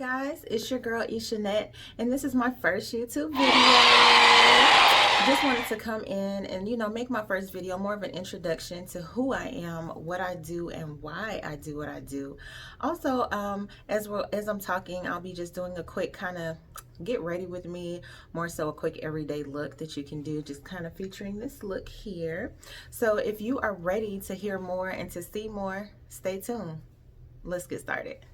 Guys, it's your girl Ishanette, and this is my first YouTube video. Just wanted to come in and make my first video more of an introduction to who I am, what I do, and why I do what I do. Also, as I'm talking, I'll be just doing a quick kind of get ready with me, more so a quick everyday look that you can do, just kind of featuring this look here. So if you are ready to hear more and to see more, stay tuned. Let's get started.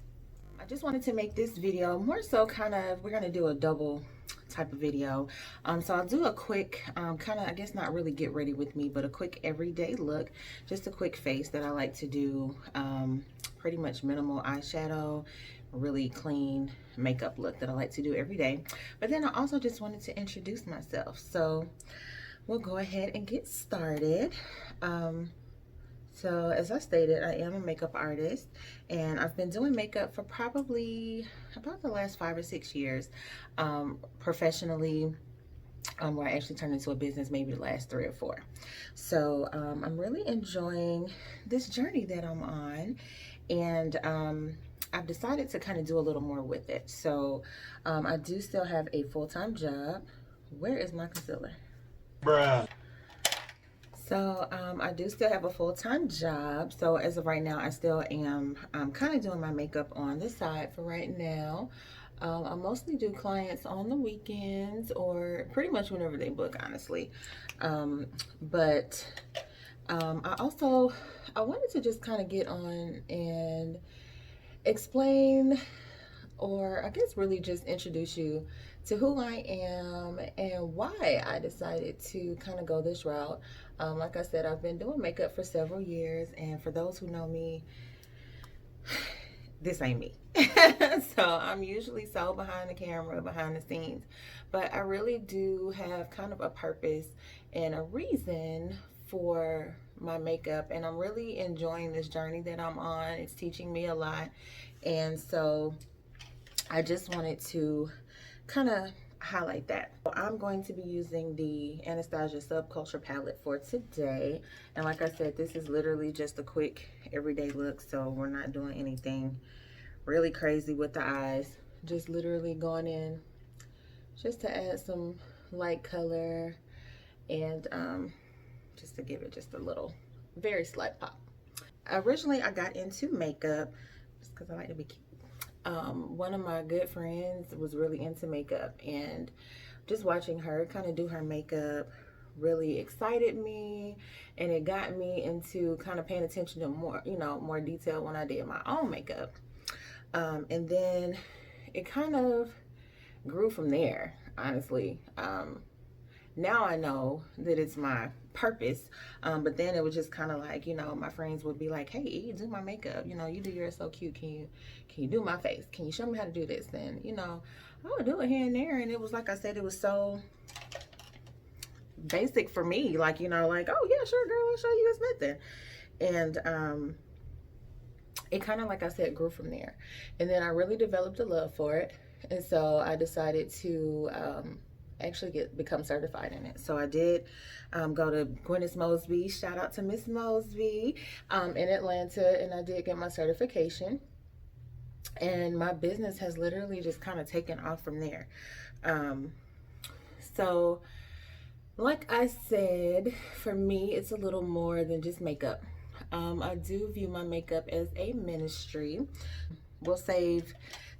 I just wanted to make this video more so kind of, we're going to do a double type of video. So I'll do a quick kind of, I guess not really get ready with me, but a quick everyday look, just a quick face that I like to do, pretty much minimal eyeshadow, really clean makeup look that I like to do every day. But then I also just wanted to introduce myself. So we'll go ahead and get started. So as I stated, I am a makeup artist, and I've been doing makeup for probably about the last 5 or 6 years, professionally, where I actually turned into a business maybe the last 3 or 4. So I'm really enjoying this journey that I'm on, and I've decided to kind of do a little more with it. So I do still have a full-time job. Where is my concealer? Bruh. So I do still have a full-time job. So as of right now, I still am kind of doing my makeup on the side for right now. I mostly do clients on the weekends or pretty much whenever they book, honestly. But I wanted to just kind of get on and explain, or I guess really just introduce you to who I am and why I decided to kind of go this route. Like I said, I've been doing makeup for several years, and for those who know me, this ain't me. So I'm usually so behind the camera, behind the scenes, but I really do have kind of a purpose and a reason for my makeup, and I'm really enjoying this journey that I'm on. It's teaching me a lot, and so I just wanted to kind of highlight that. So I'm going to be using the Anastasia Subculture palette for today, and like I said, this is literally just a quick everyday look, so we're not doing anything really crazy with the eyes, just literally going in just to add some light color and just to give it just a little very slight pop. Originally I got into makeup just because I like to be cute. One of my good friends was really into makeup, and just watching her kind of do her makeup really excited me, and it got me into kind of paying attention to more, more detail when I did my own makeup. And then it kind of grew from there, honestly. Now I know that it's my purpose, but then it was just kind of like, my friends would be like, hey, you do my makeup, you do yours so cute, can you do my face, can you show me how to do this? And I would do it here and there, and it was like I said, it was so basic for me, like, like, oh yeah, sure girl, I'll show you, it's nothing. And it kind of, like I said, grew from there, and then I really developed a love for it, and so I decided to actually become certified in it. So I did go to Gwyneth Mosby, shout out to Miss Mosby, in Atlanta, and I did get my certification, and my business has literally just kind of taken off from there. So like I said, for me, it's a little more than just makeup. I do view my makeup as a ministry. We'll save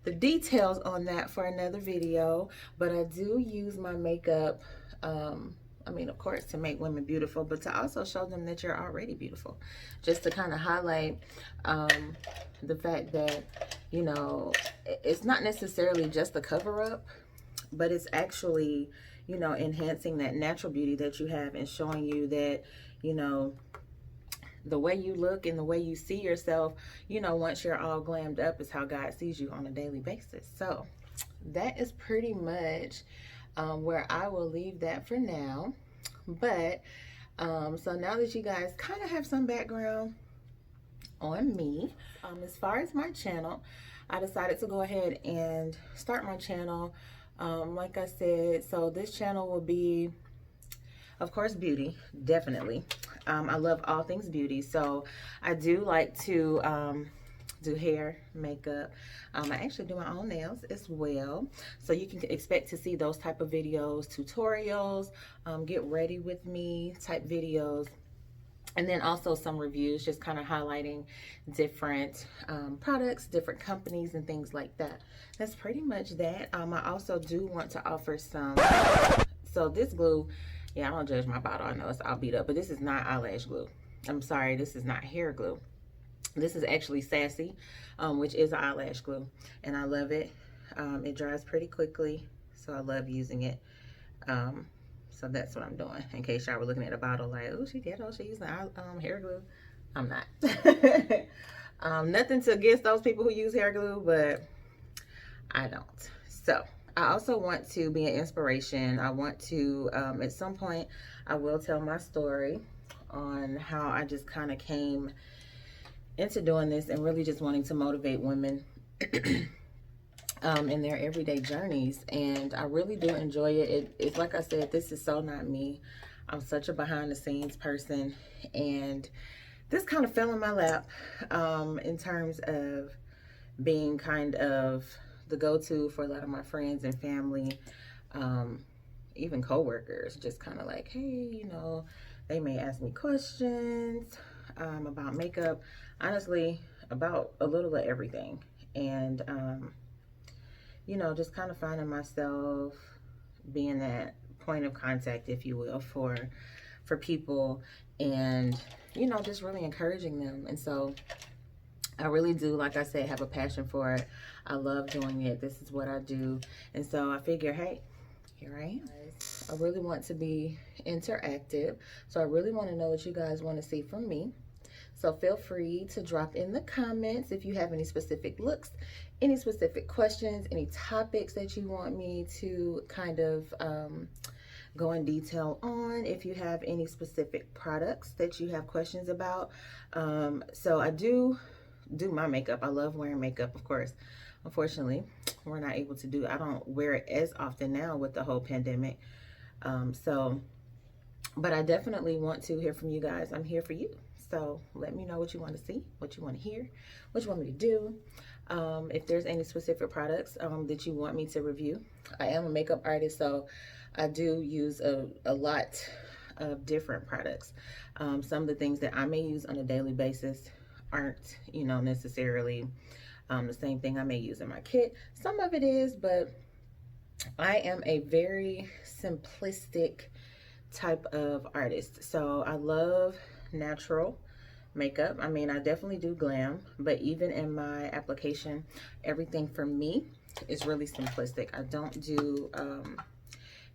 the details on that for another video, but I do use my makeup, I mean, of course, to make women beautiful, but to also show them that you're already beautiful, just to kind of highlight the fact that, it's not necessarily just a cover-up, but it's actually, enhancing that natural beauty that you have and showing you that, the way you look and the way you see yourself, once you're all glammed up, is how God sees you on a daily basis. So that is pretty much where I will leave that for now. But so now that you guys kind of have some background on me, as far as my channel, I decided to go ahead and start my channel. Like I said, so this channel will be, of course, beauty, definitely. I love all things beauty, so I do like to do hair, makeup. I actually do my own nails as well. So you can expect to see those type of videos, tutorials, get ready with me type videos. And then also some reviews, just kind of highlighting different products, different companies, and things like that. That's pretty much that. I also do want to offer some, so this glue, yeah, I don't judge my bottle. I know it's all beat up, but this is not eyelash glue. I'm sorry, this is not hair glue. This is actually Sassy, which is eyelash glue, and I love it. It dries pretty quickly, so I love using it. So that's what I'm doing. In case y'all were looking at a bottle like, oh, she's using hair glue. I'm not. Nothing to against those people who use hair glue, but I don't. So I also want to be an inspiration. I want to, at some point, I will tell my story on how I just kind of came into doing this and really just wanting to motivate women in their everyday journeys. And I really do enjoy it. It's like I said, this is so not me. I'm such a behind the scenes person, and this kind of fell in my lap in terms of being kind of the go-to for a lot of my friends and family, even co-workers, just kind of like, hey, you know, they may ask me questions about makeup, honestly, about a little of everything. And you know, just kind of finding myself being that point of contact, if you will, for people, and you know, just really encouraging them. And so I really do, like I said, have a passion for it. I love doing it. This is what I do. And so I figure, hey, here I am. I really want to be interactive. So I really want to know what you guys want to see from me. So feel free to drop in the comments if you have any specific looks, any specific questions, any topics that you want me to kind of go in detail on. If you have any specific products that you have questions about. So I do my makeup. I love wearing makeup, of course. Unfortunately, we're not able to I don't wear it as often now with the whole pandemic. But I definitely want to hear from you guys. I'm here for you. So let me know what you want to see, what you want to hear, what you want me to do. If there's any specific products that you want me to review. I am a makeup artist, so I do use a lot of different products. Some of the things that I may use on a daily basis aren't, you know, necessarily the same thing I may use in my kit. Some of it is, but I am a very simplistic type of artist. So I love natural makeup. I mean, I definitely do glam, but even in my application, everything for me is really simplistic. I don't do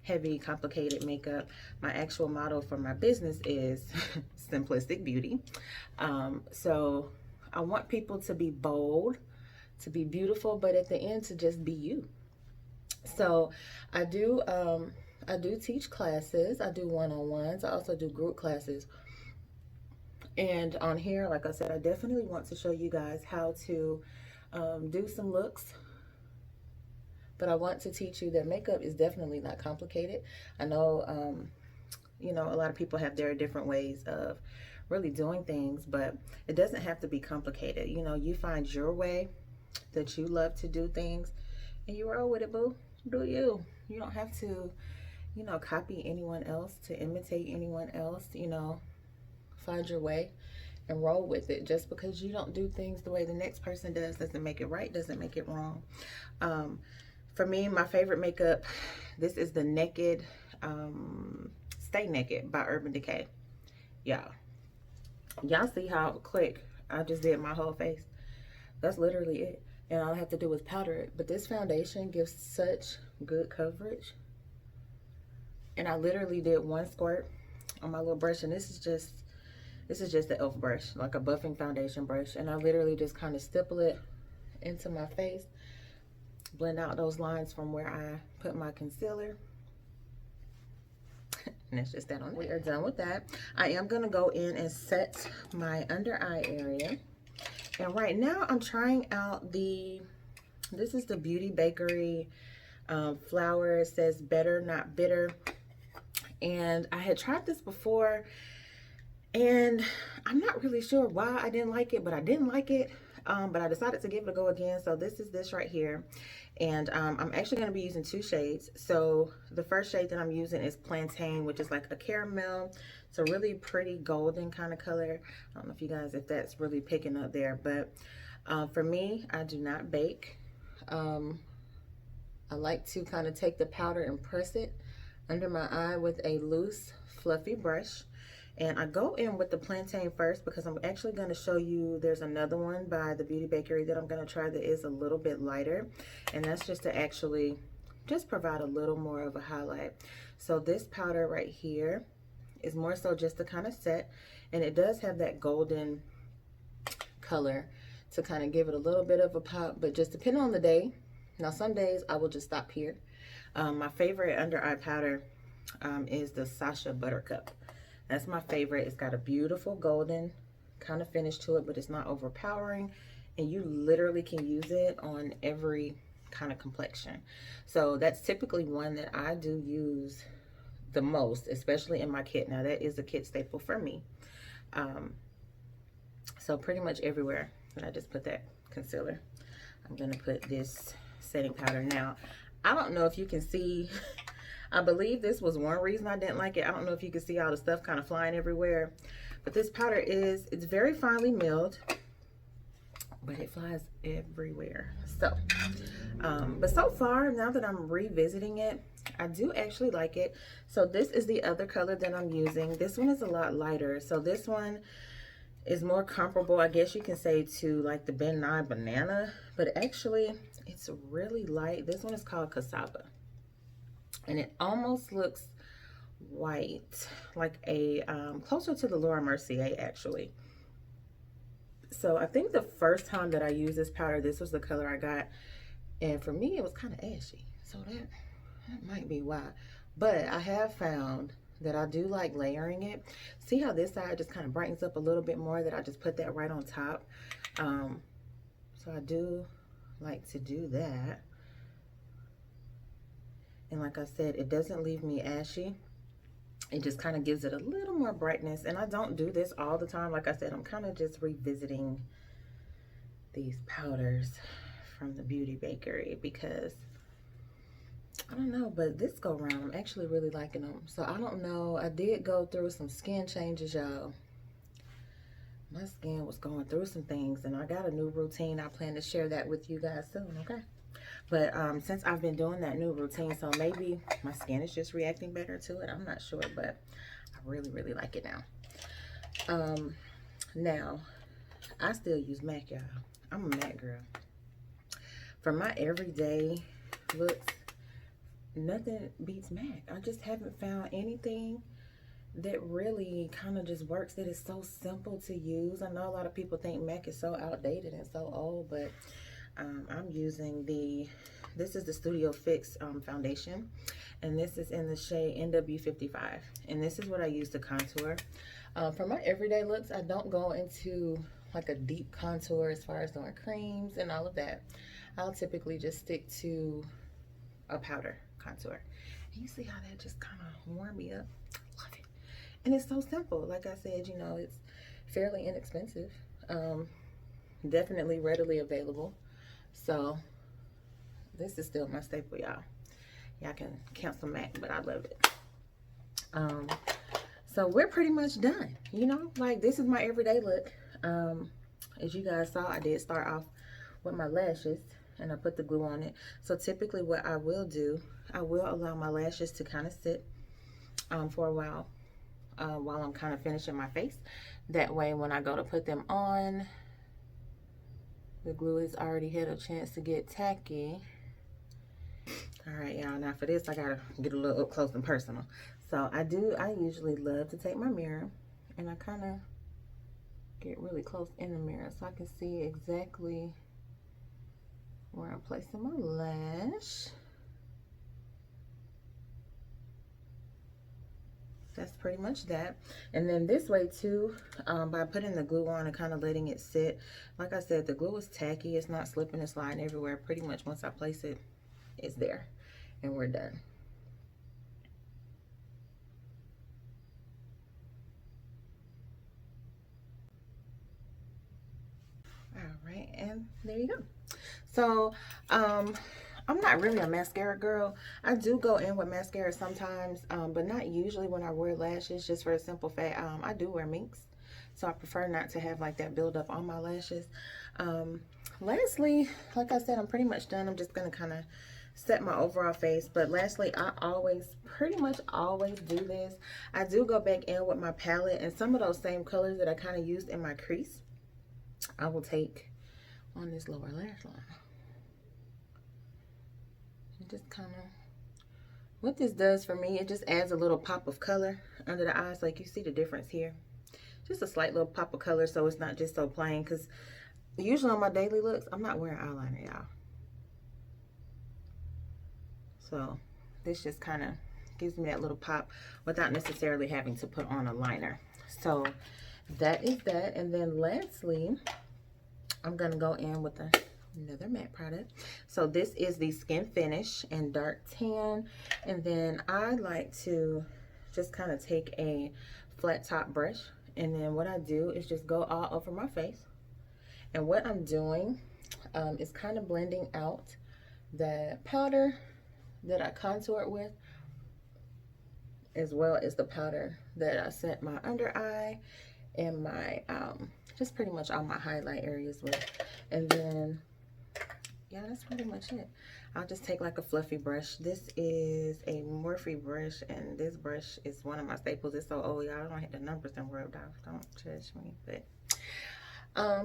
heavy, complicated makeup. My actual motto for my business is simplistic beauty. So I want people to be bold, to be beautiful, but at the end to just be you. So I do teach classes. I do one-on-ones. I also do group classes. And on here, like I said, I definitely want to show you guys how to do some looks. But I want to teach you that makeup is definitely not complicated. I know, you know, a lot of people have their different ways of really doing things, but it doesn't have to be complicated. You know, you find your way that you love to do things, and you roll with it, boo. Do you. You don't have to, you know, copy anyone else, to imitate anyone else. You know, find your way and roll with it. Just because you don't do things the way the next person does doesn't make it right, doesn't make it wrong. For me, my favorite makeup, this is the Naked, Stay Naked by Urban Decay. Y'all see how quick I just did my whole face? That's literally it. And all I have to do is powder it. But this foundation gives such good coverage. And I literally did one squirt on my little brush, and this is just the e.l.f. brush, like a buffing foundation brush. And I literally just kind of stipple it into my face, blend out those lines from where I put my concealer. And that's just that on it. We are done with that. I am gonna go in and set my under eye area. And right now I'm trying out this is the Beauty Bakery flower. It says better, not bitter. And I had tried this before, and I'm not really sure why I didn't like it, but I didn't like it. but I decided to give it a go again. So this is this right here, and I'm actually going to be using two shades. So the first shade that I'm using is Plantain, which is like a caramel. It's a really pretty golden kind of color. I don't know if you guys, if that's really picking up there, but for me, I do not bake. I like to kind of take the powder and press it under my eye with a loose, fluffy brush. And I go in with the Plantain first because I'm actually going to show you, there's another one by the Beauty Bakery that I'm going to try that is a little bit lighter. And that's just to actually just provide a little more of a highlight. So this powder right here is more so just to kind of set. And it does have that golden color to kind of give it a little bit of a pop, but just depending on the day. Now some days I will just stop here. My favorite under eye powder is the Sassy Buttercup. That's my favorite. It's got a beautiful golden kind of finish to it, but it's not overpowering, and you literally can use it on every kind of complexion. So that's typically one that I do use the most, especially in my kit. Now that is a kit staple for me. So pretty much everywhere that I just put that concealer, I'm gonna put this setting powder. Now I don't know if you can see, I believe this was one reason I didn't like it. I don't know if you can see all the stuff kind of flying everywhere, but this powder is, it's very finely milled, but it flies everywhere. So but so far, now that I'm revisiting it, I do actually like it. So this is the other color that I'm using. This one is a lot lighter. So this one is more comparable, I guess you can say, to like the Ben Nye Banana, but actually it's really light. This one is called Cassava, and it almost looks white, like a closer to the Laura Mercier actually. So I think the first time that I used this powder, this was the color I got, and for me it was kind of ashy, so that might be why. But I have found that I do like layering it. See how this side just kind of brightens up a little bit more, that I just put that right on top. So I do like to do that. And like I said, it doesn't leave me ashy. It just kind of gives it a little more brightness. And I don't do this all the time. Like I said, I'm kind of just revisiting these powders from the Beauty Bakery because I don't know, but this go around, I'm actually really liking them. So I don't know, I did go through some skin changes, y'all. My skin was going through some things, and I got a new routine. I plan to share that with you guys soon, okay? But since I've been doing that new routine, so maybe my skin is just reacting better to it. I'm not sure, but I really, really like it now. Now, I still use MAC, y'all. I'm a MAC girl. For my everyday looks, nothing beats MAC. I just haven't found anything that really kind of just works, that is so simple to use. I know a lot of people think MAC is so outdated and so old, but I'm using this is the Studio Fix foundation, and this is in the shade NW55, and this is what I use to contour. For my everyday looks, I don't go into like a deep contour as far as doing creams and all of that. I'll typically just stick to a powder contour. And you see how that just kind of warmed me up? Love it. And it's so simple. Like I said, you know, it's fairly inexpensive. Definitely readily available. So this is still my staple, y'all. Y'all can cancel MAC, but I love it. So we're pretty much done. You know, like this is my everyday look. As you guys saw, I did start off with my lashes, and I put the glue on it. So typically what I will do, I will allow my lashes to kind of sit for a while I'm kind of finishing my face. That way when I go to put them on, the glue has already had a chance to get tacky. All right, y'all, now for this I gotta get a little up close and personal. So I usually love to take my mirror, and I kind of get really close in the mirror so I can see exactly where I'm placing my lash. That's pretty much that. And then this way too, by putting the glue on and kind of letting it sit, like I said, the glue is tacky. It's not slipping and sliding everywhere. Pretty much once I place it, it's there, and we're done. All right, And there you go. So, I'm not really a mascara girl. I do go in with mascara sometimes, but not usually when I wear lashes, just for a simple fact. I do wear minks, so I prefer not to have like that build up on my lashes. Lastly, like I said, I'm pretty much done. I'm just going to kind of set my overall face. But lastly, I pretty much always do this. I do go back in with my palette, and some of those same colors that I kind of used in my crease, I will take on this lower lash line. And just kind of, what this does for me, it just adds a little pop of color under the eyes. Like you see the difference here. Just a slight little pop of color, so it's not just so plain, because usually on my daily looks, I'm not wearing eyeliner, y'all. So this just kind of gives me that little pop without necessarily having to put on a liner. So that is that. And then lastly, I'm going to go in with another matte product. So this is the Skin Finish in Dark Tan. And then I like to just kind of take a flat top brush. And then what I do is just go all over my face. And what I'm doing is kind of blending out the powder that I contoured with, as well as the powder that I set my under eye and my just pretty much all my highlight areas with. And then yeah, that's pretty much it. I'll just take like a fluffy brush. This is a Morphe brush, and this brush is one of my staples. It's so old, y'all. I don't hit the numbers and rubbed off. Don't judge me, but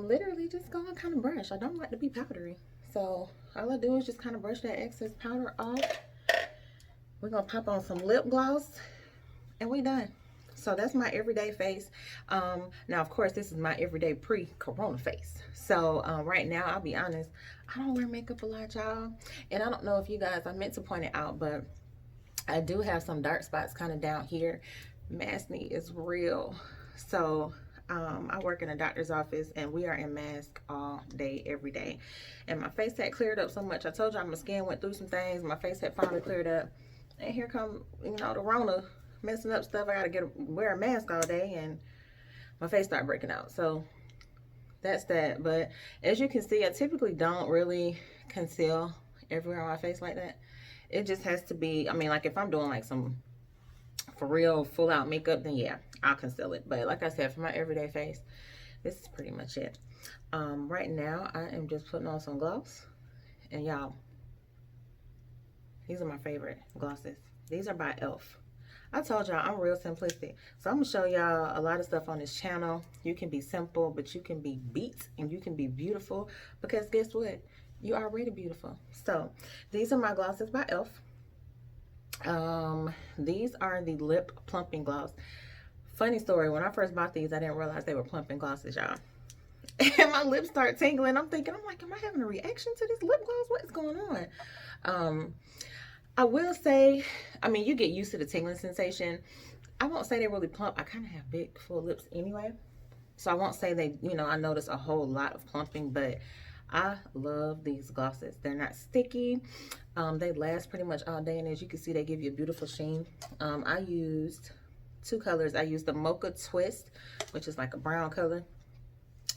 literally just go and kind of brush. I don't like to be powdery, so all I do is just kind of brush that excess powder off. We're gonna pop on some lip gloss, and we done. So that's my everyday face. Now of course this is my everyday pre-corona face. So right now, I'll be honest, I don't wear makeup a lot, y'all. And I don't know if you guys, I meant to point it out, but I do have some dark spots kind of down here. Masking is real. So I work in a doctor's office, and we are in mask all day, every day. And my face had cleared up so much. I told y'all my skin went through some things. My face had finally cleared up. And here come, you know, the Rona messing up stuff. I gotta wear a mask all day, and my face started breaking out. So that's that. But as you can see, I typically don't really conceal everywhere on my face like that. It just has to be, I mean, like if I'm doing like some for real full out makeup, then yeah, I'll conceal it. But like I said, for my everyday face, this is pretty much it. Right now I am just putting on some gloss, and y'all, these are my favorite glosses. These are by e.l.f. I told y'all I'm real simplistic. So I'm going to show y'all a lot of stuff on this channel. You can be simple, but you can be beat, and you can be beautiful, because guess what? You are already beautiful. So these are my glosses by e.l.f. These are the lip plumping gloss. Funny story, when I first bought these, I didn't realize they were plumping glosses, y'all. And my lips start tingling. I'm like, am I having a reaction to this lip gloss? What is going on? I will say, I mean, you get used to the tingling sensation. I won't say they really plump. I kind of have big, full lips anyway. So I won't say they, you know, I notice a whole lot of plumping, but I love these glosses. They're not sticky. They last pretty much all day, and as you can see, they give you a beautiful sheen. I used two colors. I used the Mocha Twist, which is like a brown color,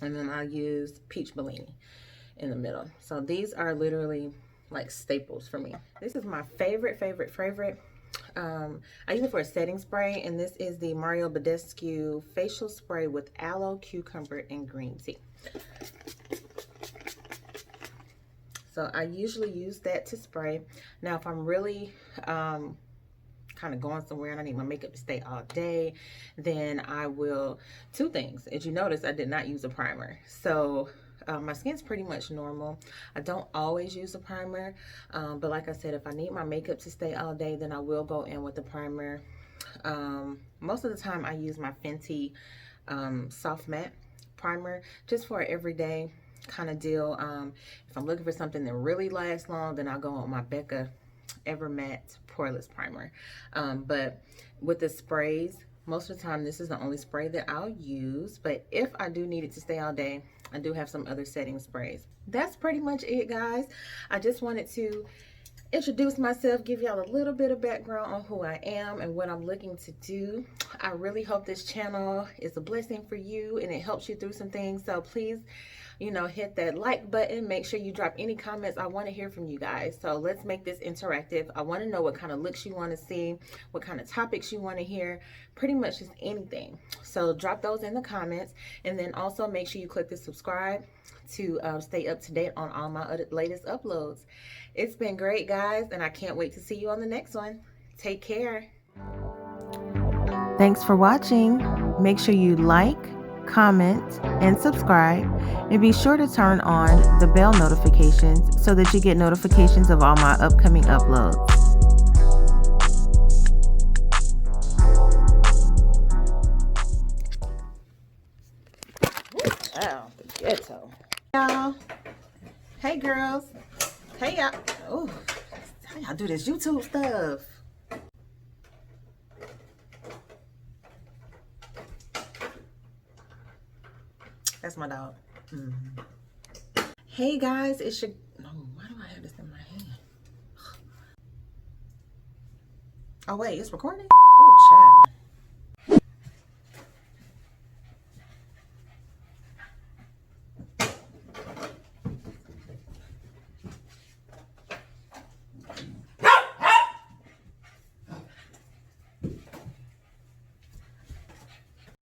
and then I used Peach Belini in the middle. So these are literally like staples for me. This is my favorite. I use it for a setting spray, and this is the Badescu facial spray with aloe, cucumber, and green tea. So I usually use that to spray. Now if I'm really kind of going somewhere and I need my makeup to stay all day, then I will, two things. As you notice, I did not use a primer. So my skin's pretty much normal. I don't always use a primer, but like I said, if I need my makeup to stay all day, then I will go in with the primer. Most of the time I use my Fenty soft matte primer, just for an everyday kind of deal. If I'm looking for something that really lasts long, then I'll go on my Becca Ever Matte Poreless Primer. But with the sprays, most of the time this is the only spray that I'll use, but if I do need it to stay all day, I do have some other setting sprays. That's pretty much it, guys. I just wanted to introduce myself, give y'all a little bit of background on who I am and what I'm looking to do. I really hope this channel is a blessing for you and it helps you through some things. So please you know, hit that like button. Make sure you drop any comments. I want to hear from you guys. So let's make this interactive. I want to know what kind of looks you want to see, what kind of topics you want to hear, pretty much just anything. So drop those in the comments, and then also make sure you click the subscribe to stay up to date on all my latest uploads. It's been great, guys, and I can't wait to see you on the next one. Take care. Thanks for watching. Make sure you like, comment, and subscribe, and be sure to turn on the bell notifications so that you get notifications of all my upcoming uploads. Wow, the ghetto. Y'all. Hey, girls. Hey, y'all. Oh, how y'all do this YouTube stuff? That's my dog. Hey guys, it's your... No, why do I have this in my hand? Oh wait, it's recording? Oh, child.